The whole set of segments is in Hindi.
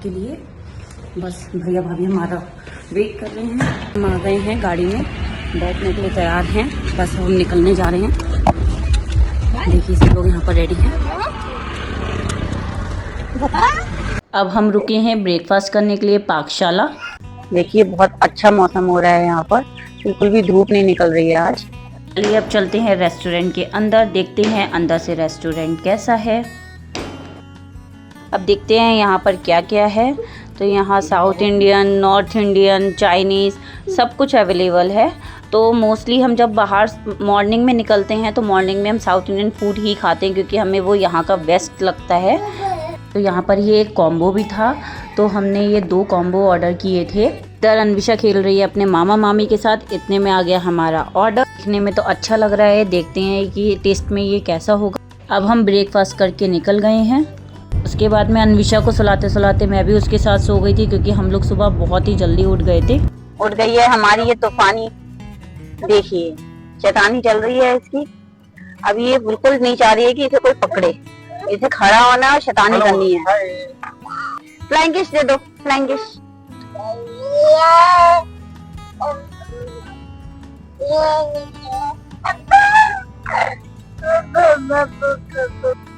के लिए। बस भैया भाभी हमारा वेट कर रहे हैं। हम आ गए हैं, गाड़ी में बैठने के लिए तैयार हैं। बस हम निकलने जा रहे हैं। देखिए सब लोग यहाँ पर रेडी हैं। अब हम रुके हैं ब्रेकफास्ट करने के लिए पाकशाला। देखिए बहुत अच्छा मौसम हो रहा है यहाँ पर, बिल्कुल भी धूप नहीं निकल रही है आज। चलिए अब चलते हैं रेस्टोरेंट के अंदर, देखते हैं अंदर से रेस्टोरेंट कैसा है। अब देखते हैं यहाँ पर क्या क्या है। तो यहाँ south Indian, north Indian, Chinese सब कुछ अवेलेबल है। तो मोस्टली हम जब बाहर मॉर्निंग में निकलते हैं तो मॉर्निंग में हम साउथ इंडियन फूड ही खाते हैं, क्योंकि हमें वो यहाँ का बेस्ट लगता है। तो यहाँ पर ये एक कॉम्बो भी था, तो हमने ये 2 कॉम्बो ऑर्डर किए थे। इधर अन्विशा खेल रही है अपने मामा मामी के साथ। इतने में आ गया हमारा ऑर्डर। दिखने में तो अच्छा लग रहा है, देखते हैं कि टेस्ट में ये कैसा होगा। अब हम ब्रेकफास्ट करके निकल गए हैं। उसके बाद में अन्विशा को सुलाते सुलाते मैं भी उसके साथ सो गई थी, क्योंकि हम लोग सुबह बहुत ही जल्दी उठ गए थे। उठ गई है हमारी ये तूफानी, देखिए शैतानी चल रही है इसकी। अब ये बिल्कुल नहीं चाह रही है कि इसे कोई पकड़े, इसे खड़ा होना है और शैतानी करनी है। फ्लाइंग किस दे दो, फ्लाइंग किस।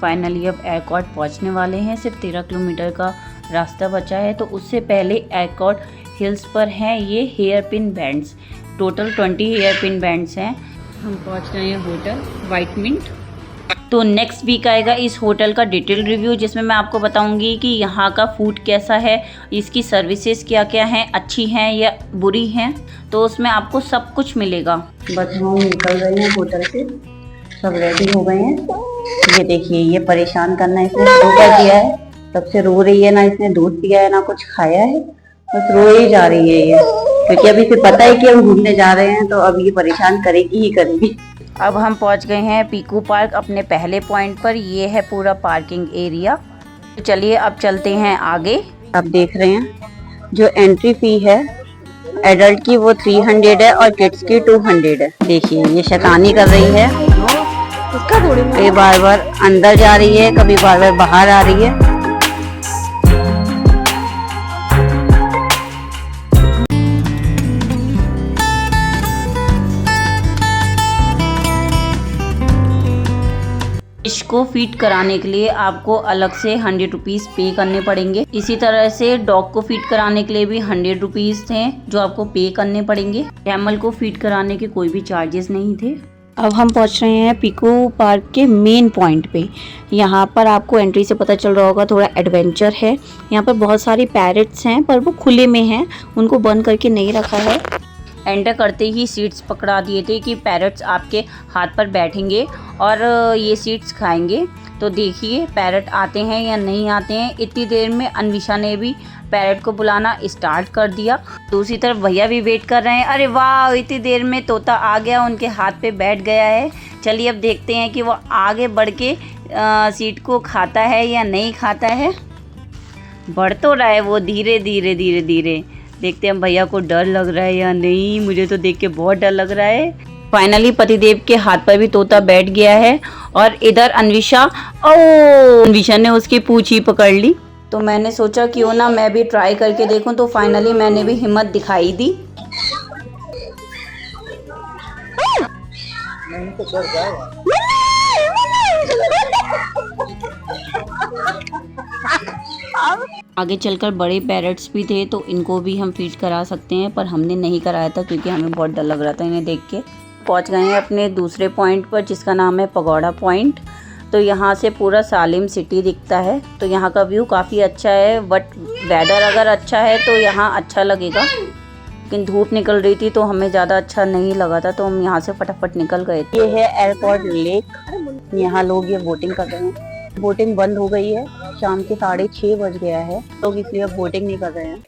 फाइनली अब एयरपोर्ट पहुंचने वाले हैं। सिर्फ 13 किलोमीटर का रास्ता बचा है। तो उससे पहले एयरपोर्ट हिल्स पर हैं ये hair pin bends. Total 20 hair pin bends हैं। हम पहुंच गए हैं होटल व्हाइट मिंट। तो नेक्स्ट वीक आएगा इस होटल का डिटेल रिव्यू, जिसमें मैं आपको बताऊंगी कि यहाँ का फूड कैसा है, इसकी सर्विसेज क्या क्या हैं, अच्छी हैं या बुरी हैं। तो उसमें आपको सब कुछ मिलेगा। बस हम निकल रहे हैं होटल से, सब रेडी हो गए हैं। ये देखिए ये परेशान करना इसने शुरू कर दिया है। तब से रो रही है, ना इसने दूध पिया है ना कुछ खाया है, बस रो ही जा रही है ये, क्योंकि अभी इसे पता है कि हम घूमने जा रहे हैं, तो अब ये परेशान करेगी ही करेगी। अब हम पहुंच गए हैं पीकू पार्क अपने पहले पॉइंट पर। ये है पूरा पार्किंग एरिया। तो चलिए अब चलते हैं आगे। आप देख रहे हैं जो एंट्री फी है एडल्ट की वो 300 है और किड्स की 200 है। देखिए ये शैतानी कर रही है, ये बार बार अंदर जा रही है, कभी बार बार बाहर आ रही है। फिश को फीड कराने के लिए आपको अलग से 100 रुपीज़ पे करने पड़ेंगे। इसी तरह से डॉग को फीड कराने के लिए भी 100 रुपीज़ थे जो आपको पे करने पड़ेंगे। कैमल को फीड कराने के कोई भी चार्जेस नहीं थे। अब हम पहुंच रहे हैं पीकू पार्क के मेन पॉइंट पे। यहाँ पर आपको एंट्री से पता चल रहा होगा थोड़ा एडवेंचर है। यहाँ पर बहुत सारी पैरेट्स हैं, पर वो खुले में हैं, उनको बंद करके नहीं रखा है। एंटर करते ही सीट्स पकड़ा दिए थे कि पैरट्स आपके हाथ पर बैठेंगे और ये सीट्स खाएंगे। तो देखिए पैरट आते हैं या नहीं आते हैं। इतनी देर में अन्विशा ने भी पैरट को बुलाना स्टार्ट कर दिया। दूसरी तरफ भैया भी वेट कर रहे हैं। अरे वाह, इतनी देर में तोता आ गया, उनके हाथ पे बैठ गया है। चलिए अब देखते हैं कि वो आगे बढ़ के सीट को खाता है या नहीं खाता है। बढ़ तो रहा है वो धीरे धीरे धीरे धीरे। देखते हैं भैया को डर लग रहा है या नहीं। मुझे तो देख के बहुत डर लग रहा है। फाइनली पतिदेव के हाथ पर भी तोता बैठ गया है और इधर अन्विशा अन्विशा ने उसकी पूंछ ही पकड़ ली। तो मैंने सोचा क्यों ना मैं भी ट्राई करके देखूं। तो फाइनली मैंने भी हिम्मत दिखाई दी। आगे चलकर बड़े पैरट्स भी थे, तो इनको भी हम फीड करा सकते हैं, पर हमने नहीं कराया था क्योंकि हमें बहुत डर लग रहा था इन्हें देख के। पहुंच गए हैं अपने दूसरे पॉइंट पर, जिसका नाम है पगोड़ा पॉइंट। तो यहाँ से पूरा सालिम सिटी दिखता है। तो यहाँ का व्यू काफ़ी अच्छा है, बट वेदर अगर अच्छा है तो यहाँ अच्छा लगेगा। लेकिन धूप निकल रही थी तो हमें ज़्यादा अच्छा नहीं लगा था, तो हम यहाँ से फटाफट निकल गए थे। ये है एयरपोर्ट लेक। यहाँ लोग ये बोटिंग कर रहे हैं। बोटिंग बंद हो गई है, शाम के 6:30 बज गया है, लोग इसलिए अब बोटिंग नहीं कर रहे हैं।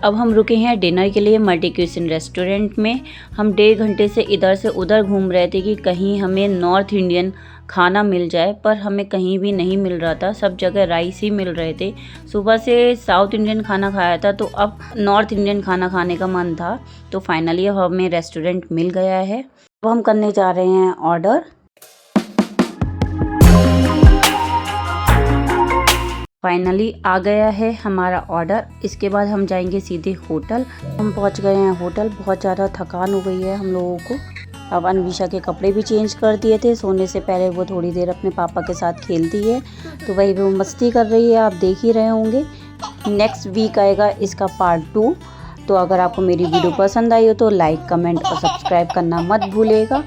अब हम रुके हैं डिनर के लिए मल्टी क्यूसिन रेस्टोरेंट में। हम 1.5 घंटे से इधर से उधर घूम रहे थे कि कहीं हमें नॉर्थ इंडियन खाना मिल जाए, पर हमें कहीं भी नहीं मिल रहा था, सब जगह राइस ही मिल रहे थे। सुबह से साउथ इंडियन खाना खाया था, तो अब नॉर्थ इंडियन खाना खाने का मन था, तो फाइनली हमें रेस्टोरेंट मिल गया है। अब हम करने जा रहे हैं ऑर्डर। फाइनली आ गया है हमारा ऑर्डर। इसके बाद हम जाएंगे सीधे होटल। हम पहुंच गए हैं होटल। बहुत ज़्यादा थकान हो गई है हम लोगों को। अब अनविशा के कपड़े भी चेंज कर दिए थे। सोने से पहले वो थोड़ी देर अपने पापा के साथ खेलती है, तो वही वो मस्ती कर रही है, आप देख ही रहे होंगे। नेक्स्ट वीक आएगा इसका पार्ट 2। तो अगर आपको मेरी वीडियो पसंद आई हो तो लाइक, कमेंट और सब्सक्राइब करना मत भूलिएगा।